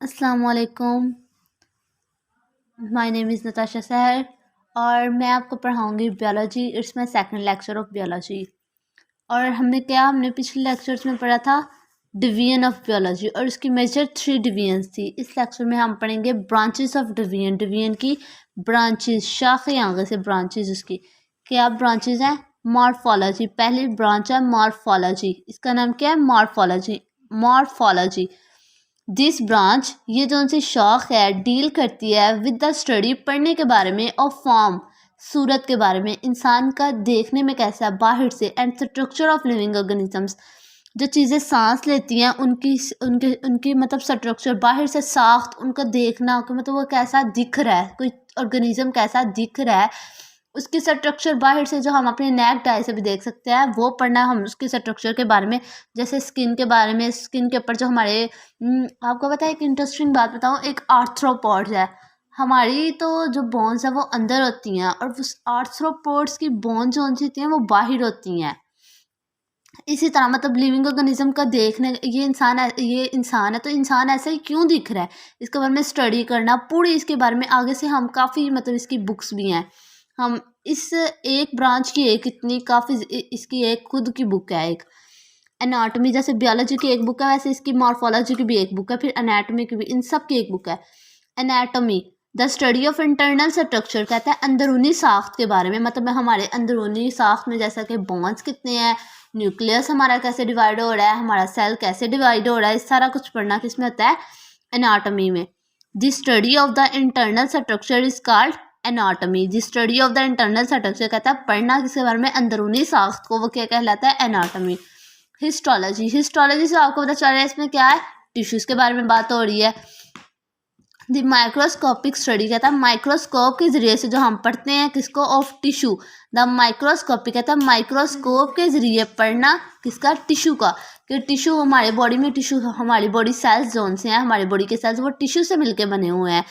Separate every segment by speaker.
Speaker 1: अस्सलाम वालेकुम। My name is Natasha सहर और मैं आपको पढ़ाऊँगी biology. It's my second lecture of biology. और हमने पिछले लेक्चर्स में पढ़ा था डिवीजन ऑफ बायोलॉजी और उसकी मेजर 3 डिवीजन्स थी। इस लेक्चर में हम पढ़ेंगे ब्रांचेस ऑफ डिवीजन। डिवीजन की ब्रांचेस, शाखें आगे से ब्रांचेस उसकी क्या ब्रांचेस हैं। मॉर्फोलॉजी पहली ब्रांच है मॉर्फोलॉजी। इसका नाम क्या है? मॉर्फोलॉजी। मॉर्फोलॉजी दिस ब्रांच, ये जो सी शौक है, डील करती है विद द स्टडी, पढ़ने के बारे में, ऑफ फॉर्म, सूरत के बारे में, इंसान का देखने में कैसा है बाहर से, and structure of living organisms, जो चीज़ें सांस लेती हैं उनकी उनके उनकी मतलब स्ट्रक्चर बाहर से, साख्त उनका देखना कि मतलब वो कैसा दिख रहा है, कोई ऑर्गेनिज्म कैसा दिख रहा है, उसकी स्ट्रक्चर बाहर से जो हम अपने नेक्ड आई से भी देख सकते हैं वो पढ़ना है हम उसकी स्ट्रक्चर के बारे में। जैसे स्किन के बारे में, स्किन के ऊपर जो हमारे आपको पता है एक इंटरेस्टिंग बात बताऊँ, एक आर्थ्रोपॉड्स है। हमारी तो जो बोन्स है वो अंदर होती हैं और उस आर्थ्रोपोड्स की बोन जो होती हैं वो बाहर होती हैं। इसी तरह मतलब लिविंग ऑर्गेनिज्म का देखने, ये इंसान है तो इंसान ऐसा ही क्यों दिख रहा है, इसके बारे में स्टडी करना पूरी, इसके बारे में आगे से हम काफ़ी मतलब इसकी बुक्स भी हैं। हम इस एक ब्रांच की एक इतनी काफ़ी इसकी एक खुद की बुक है। एक एनाटॉमी, जैसे बायोलॉजी की एक बुक है वैसे इसकी मॉर्फोलॉजी की भी एक बुक है, फिर एनाटॉमी की भी, इन सब की एक बुक है। Anatomy the study of internal structure, कहता है अंदरूनी साख्त के बारे में, मतलब हमारे अंदरूनी साख्त में जैसा कि बोन्स कितने हैं, न्यूक्लियस हमारा कैसे डिवाइड हो रहा है, हमारा सेल कैसे डिवाइड हो रहा है, इस सारा कुछ पढ़ना किसमें होता है? एनाटॉमी में। The study of the internal structure is called anatomy. The study of the internal structure, कहता है पढ़ना किसके बारे में? अंदरूनी साख्त को, वो क्या कहलाता है? एनाटॉमी। हिस्टोलॉजी, हिस्टोलॉजी से आपको पता चल रहा है इसमें क्या है? टिश्यूज़ के बारे में बात हो रही है। द माइक्रोस्कोपिक स्टडी, कहता है माइक्रोस्कोप के जरिए से जो हम पढ़ते हैं किसको? Of tissue. द माइक्रोस्कोपिक, कहता है माइक्रोस्कोप के जरिए पढ़ना किसका? टिश्यू का। कि टिश्यू हमारे बॉडी में, टिश्यू हमारी बॉडी सेल्स जोन से हैं, हमारी बॉडी के सेल्स वो टिश्यू से मिलके बने हुए हैं।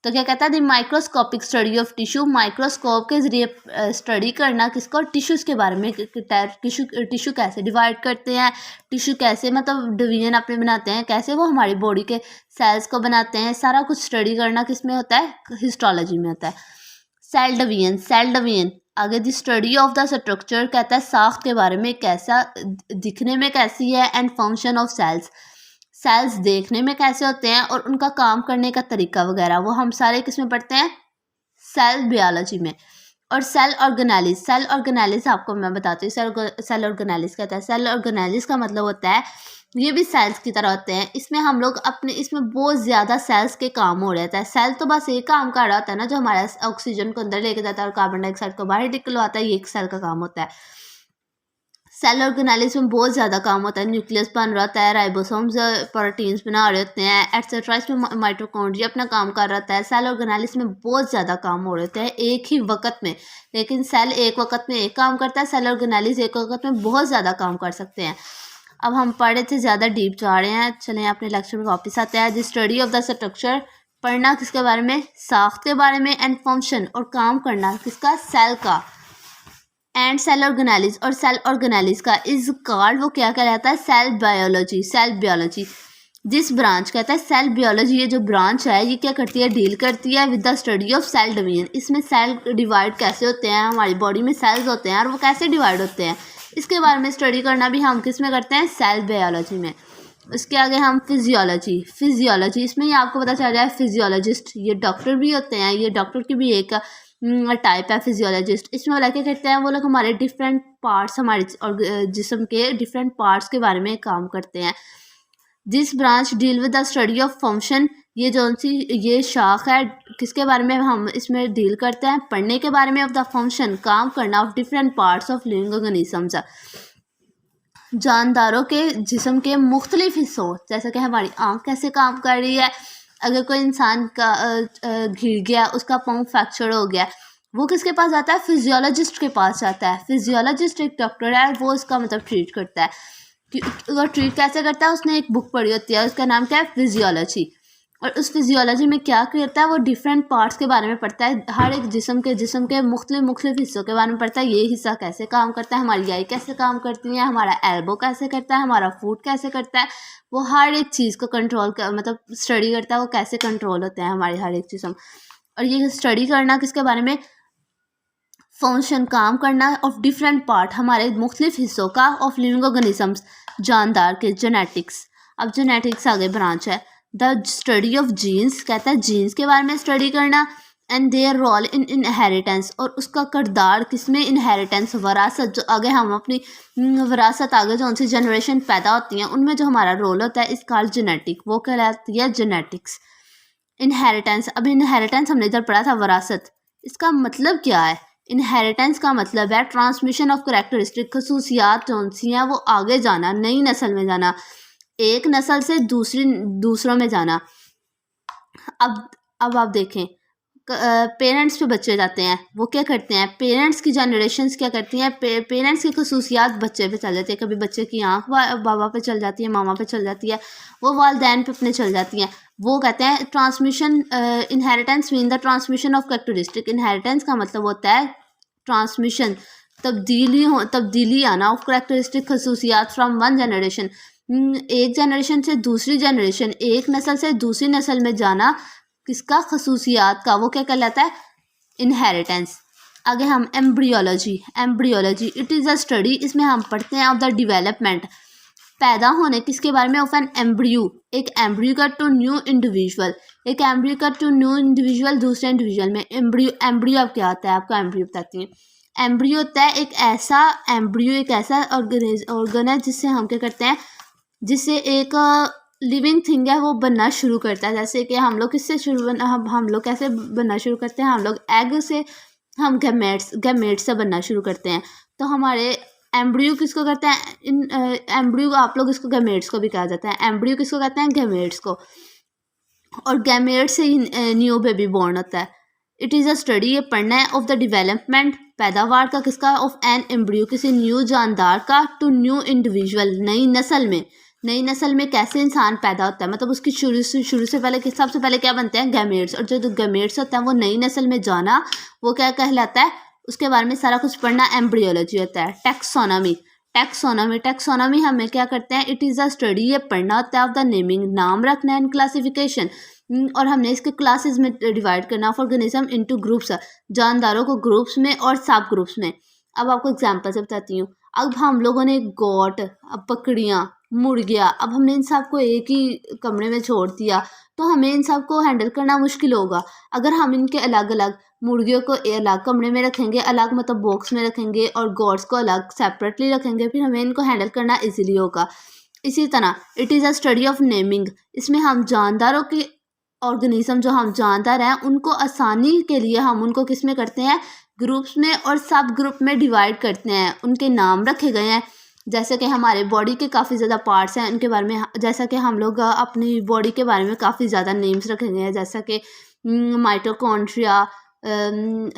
Speaker 1: तो क्या कहता है? The microscopic study of tissue, microscope के जरिए स्टडी करना किसको? टिश्यूज़ के बारे में। टिश्यू कैसे डिवाइड करते हैं, टिश्यू कैसे मतलब डिवीजन अपने बनाते हैं, कैसे वो हमारी बॉडी के सेल्स को बनाते हैं, सारा कुछ स्टडी करना किस में होता है? हिस्टोलॉजी में होता है। सेल डिवीजन, सेल डिवीजन आगे the study of the structure, कहता है साख्त के बारे में, कैसा दिखने में कैसी है, and function of cells, cells देखने में कैसे होते हैं और उनका काम करने का तरीका वगैरह, वो हम सारे किस में पढ़ते हैं? सेल बायोलॉजी में। और सेल ऑर्गेनेलिस, सेल ऑर्गेनेलिस आपको मैं बताती हूँ। सेल ऑर्गेनेलिस कहता है, सेल ऑर्गेनेलिस का मतलब होता है ये भी सेल्स की तरह होते हैं। इसमें हम लोग अपने, इसमें बहुत ज़्यादा सेल्स के काम हो रहता है। सेल तो बस एक काम कर रहा होता है ना, जो हमारा ऑक्सीजन को अंदर लेके जाता है और कार्बन डाइऑक्साइड को बाहर निकलवाता है, ये एक सेल का काम होता है। सेल ऑर्गेनेलिस में बहुत ज़्यादा काम होता है। न्यूक्लियस बन रहा होता है, राइबोसोम्स प्रोटीन्स बना रहे होते हैं, एटसेट्रा। इसमें माइटोकॉन्ड्रिया अपना काम कर रहा होता है। सेल ऑर्गेनेलिस में बहुत ज़्यादा काम हो रहे होते हैं एक ही वक्त में, लेकिन सेल एक वक्त में एक काम करता है, सेल ऑर्गेनेलिस एक वक्त में बहुत ज़्यादा काम कर सकते हैं। अब हम पढ़े थे, ज़्यादा डीप जा रहे हैं, चलें अपने लेक्चर में वापस आते हैं। The study of the structure, पढ़ना किसके बारे में? साख्त के बारे में। एंड फंक्शन, और काम करना किसका? सेल का। एंड सेल ऑर्गेनेलिस, और सेल ऑर्गेनेलिस का इज कॉल्ड, वो क्या कहलाता है? Cell biology, cell biology. This branch, कहता है सेल बायोलॉजी, ये जो ब्रांच है ये क्या करती है? डील करती है with the study of cell division. इसमें सेल डिवाइड कैसे होते हैं, हमारी बॉडी में सेल्स होते हैं और वो कैसे डिवाइड होते हैं, इसके बारे में स्टडी करना भी हम किस में करते हैं? सेल बायोलॉजी में। उसके आगे हम फिजियोलॉजी, फिजियोलॉजी इसमें ही आपको पता चल रहा है फिजियोलॉजिस्ट, ये डॉक्टर भी होते हैं, ये डॉक्टर की भी एक टाइप है फिजियोलॉजिस्ट। इसमें वो क्या करते हैं? वो लोग हमारे डिफरेंट पार्ट्स, हमारे और जिस्म के डिफरेंट पार्ट्स के बारे में काम करते हैं। This branch deal with the study of function, ये जो सी ये शाख है किसके बारे में हम इसमें डील करते हैं? पढ़ने के बारे में। ऑफ द फंक्शन, काम करना, of different parts of living organisms, जानदारों के जिस्म के मुख्तलिफ हिस्सों, जैसे कि हमारी आँख कैसे काम कर रही है, अगर कोई इंसान का गिर गया, उसका पाँव फ्रैक्चर हो गया, वो किसके पास जाता है? फिजियोलॉजिस्ट के पास जाता है। फिजियोलॉजिस्ट एक डॉक्टर है, वो इसका मतलब ट्रीट करता है। वो ट्रीट कैसे करता है? उसने एक बुक पढ़ी होती है, उसका नाम क्या है? फिजियोलॉजी। और उस फिजियोलॉजी में क्या करता है, वो डिफरेंट पार्ट्स के बारे में पढ़ता है, हर एक जिस्म के मुख्तलिफ हिस्सों के बारे में पढ़ता है। ये हिस्सा कैसे काम करता है, हमारी आई कैसे काम करती है, हमारा एल्बो कैसे करता है, हमारा फुट कैसे करता है, वो हर एक चीज़ को कंट्रोल कर मतलब स्टडी करता है, वो कैसे कंट्रोल होते हैं हमारे हर एक जिस्म। और ये स्टडी करना किसके बारे में, फंक्शन काम करना ऑफ डिफरेंट पार्ट, हमारे मुख्तलिफ हिस्सों का, ऑफ लिविंग ऑर्गेनिजम्स जानदार के, जेनेटिक्स। अब जेनेटिक्स आगे ब्रांच है, द स्टडी ऑफ जीन्स, कहता है जीन्स के बारे में स्टडी करना, and their role in inheritance, और उसका किरदार किसमें, इनहेरिटेंस, वरासत, जो आगे हम अपनी वरासत आगे जो उनसे जनरेशन पैदा होती हैं उनमें जो हमारा रोल होता है, इस कॉल्ड जेनेटिक, वो कहलाती है जेनेटिक्स। इनहेरिटेंस, अब इनहेरिटेंस हमने इधर पढ़ा था वरासत, इसका मतलब क्या है, इनहेरिटेंस का मतलब है ट्रांसमिशन ऑफ करैक्टरिस्टिक, खसूसियात जो सी हैं वो आगे जाना, नई नस्ल में जाना, एक नस्ल से दूसरों में जाना। अब आप देखें, पेरेंट्स पे बच्चे जाते हैं, वो क्या करते हैं, पेरेंट्स की जनरेशन्स क्या करती हैं, पेरेंट्स की खसूसियात बच्चे पे चल जाती है, कभी बच्चे की आँख बाबा पे चल जाती है, मामा पे चल जाती है, वो वालदैन पे अपने चल जाती हैं, वो कहते हैं transmission. Inheritance mean the transmission of characteristic, inheritance का मतलब होता है ट्रांसमिशन, तब्दीली आना, ऑफ कैरेक्टरिस्टिक, खसूसियात, फ्राम वन जनरेशन, एक जनरेशन से दूसरी जनरेशन, एक नस्ल से दूसरी नस्ल में जाना, किसका, खसूसियात का, वो क्या कहलाता है, इनहेरिटेंस। आगे हम embryology, it is a study, इसमें हम पढ़ते हैं ऑफ द डेवलपमेंट, पैदा होने किसके बारे में, ऑफ एन एम्ब्रियो, एक एम्ब्रियो का टू न्यू इंडिविजुअल, एक एम्ब्रियो का टू न्यू इंडिविजुअल दूसरे इंडिविजुअल में। एम्ब्रियो अब क्या होता है, आपको एम्ब्रियो बताती हैं। एम्ब्रियो होता है एक ऐसा ऑर्गन है जिससे हम क्या करते हैं, जिससे एक लिविंग थिंग है वो बनना शुरू करता है। जैसे कि हम लोग किससे हम लोग कैसे बनना शुरू करते हैं, हम लोग एग से, हम गैमेट्स से बनना शुरू करते हैं। तो हमारे एम्ब्रियो किसको कहते हैं, एम्ब्रियो आप लोग इसको गैमेट्स को भी कहा जाता है, एम्ब्रियो किसको कहते हैं, गैमेट्स को, और गैमेट्स से ही न्यू बेबी बॉर्न होता है। इट इज़ अ स्टडी, ये पढ़ना है, ऑफ द डेवलपमेंट, पैदावार का, किसका, ऑफ एन एम्ब्रियो, किसी न्यू जानदार का, टू न्यू इंडिविजुअल, नई नस्ल में कैसे इंसान पैदा होता है, मतलब उसकी शुरू से पहले सबसे पहले क्या बनते हैं, गैमेट्स, और जो गैमेट्स होता है वो नई नस्ल में जाना, वो क्या कहलाता है, उसके बारे में सारा कुछ पढ़ना एम्ब्रियोलॉजी होता है। टैक्सोनॉमी हमें क्या करते हैं, इट इज़ अ स्टडी, ये पढ़ना होता है, ऑफ द नेमिंग, नाम रखना, एंड क्लासिफिकेशन, और हमने इसके क्लासेस में डिवाइड करना, ऑफ ऑर्गेनिज्म इनटू ग्रुप्स, जानदारों को ग्रुप्स में और सब ग्रुप्स में। अब आपको एग्जांपल से बताती हूँ। अब हम लोगों ने गोट, अब बकरियाँ, मुर्गियाँ, अब हमने इन सब को एक ही कमरे में छोड़ दिया, तो हमें इन सब को हैंडल करना मुश्किल होगा। अगर हम इनके अलग अलग, मुर्गियों को अलग कमरे में रखेंगे, अलग मतलब बॉक्स में रखेंगे, और गोट्स को अलग सेपरेटली रखेंगे, फिर हमें इनको हैंडल करना ईजिली होगा। इसी तरह it is a study of naming, इसमें हम जानदारों की ऑर्गेनिज्म जो हम जानदार हैं उनको आसानी के लिए हम उनको किस में करते हैं, ग्रुप्स में और सब ग्रुप में डिवाइड करते हैं, उनके नाम रखे गए हैं। जैसे कि हमारे बॉडी के काफ़ी ज़्यादा पार्ट्स हैं, उनके बारे में, जैसा कि हम लोग अपनी बॉडी के बारे में काफ़ी ज़्यादा नेम्स रखे गए हैं, जैसा कि माइटोकॉन्ड्रिया,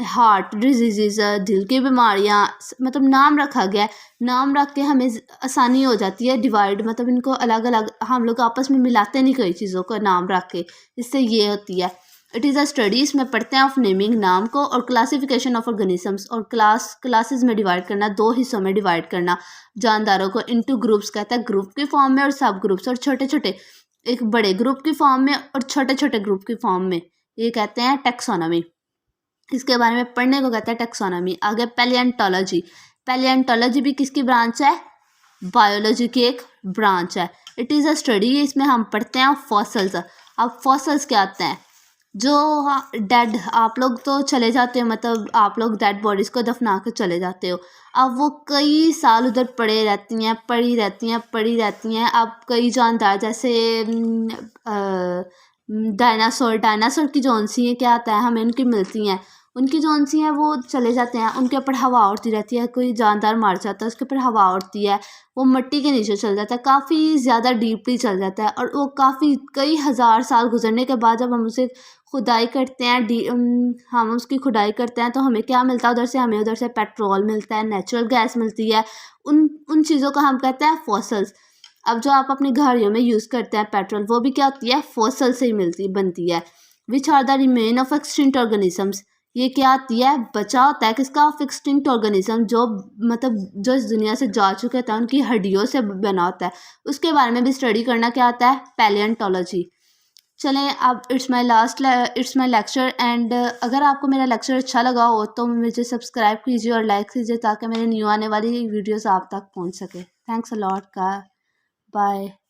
Speaker 1: हार्ट डिजीज़, दिल की बीमारियाँ, मतलब नाम रखा गया है। नाम रख के हमें आसानी हो जाती है डिवाइड, मतलब इनको अलग अलग हम लोग आपस में मिलाते नहीं कई चीज़ों को नाम रख के, इससे ये होती है। इट इज़ अ स्टडी, इसमें पढ़ते हैं ऑफ नेमिंग, नाम को, और क्लासिफिकेशन ऑफ ऑर्गेनिजम्स, और क्लासेस में डिवाइड करना, दो हिस्सों में डिवाइड करना जानदारों को, इनटू ग्रुप्स, कहता है ग्रुप की फॉर्म में और सब ग्रुप्स, और छोटे छोटे, एक बड़े ग्रुप की फॉर्म में और छोटे छोटे ग्रुप की फॉर्म में, ये कहते हैं टैक्सोनॉमी। इसके बारे में पढ़ने को कहता है टैक्सोनॉमी। आगे पैलियंटोलॉजी भी किसकी ब्रांच है, बायोलॉजी की एक ब्रांच है। इट इज़ अ स्टडी, इसमें हम पढ़ते हैं फॉसल्स। अब फॉसल्स क्या आते हैं, जो डेड, आप लोग तो चले जाते हो, मतलब आप लोग डेड बॉडीज़ को दफना के चले जाते हो, अब वो कई साल उधर पड़ी रहती हैं। अब कई जानदार जैसे डायनासोर की जौन सी हैं, क्या आता है, हमें उनकी मिलती हैं, उनकी जौन सी हैं वो चले जाते हैं, उनके ऊपर हवा उड़ती रहती है, कोई जानदार मार जाता है उसके ऊपर हवा उड़ती है, वो मिट्टी के नीचे चल जाता है, काफ़ी ज़्यादा डीपली चल जाता है, और वो कई हज़ार साल गुजरने के बाद जब हम उसे खुदाई करते हैं, हम उसकी खुदाई करते हैं, तो हमें क्या मिलता है, हमें उधर से पेट्रोल मिलता है, नेचुरल गैस मिलती है, उन चीज़ों का हम कहते हैं फॉसल्स। अब जो आप अपनी गाड़ियों में यूज़ करते हैं पेट्रोल, वो भी क्या होती है, फॉसल से ही बनती है। Which are the remain of extinct organisms, ये क्या आती है, बचा होता है किसका, ऑफ एक्सटिंक्ट ऑर्गेनिज्म, जो मतलब जो इस दुनिया से जा चुके थे, उनकी हड्डियों से बना होता है, उसके बारे में भी स्टडी करना क्या आता है, पैलियोंटोलॉजी। चलें अब इट्स माई लेक्चर एंड अगर आपको मेरा लेक्चर अच्छा लगा हो तो मुझे सब्सक्राइब कीजिए और लाइक कीजिए ताकि मेरे न्यू आने वाली वीडियोस आप तक पहुंच सके। थैंक्स अ लॉट का, बाय।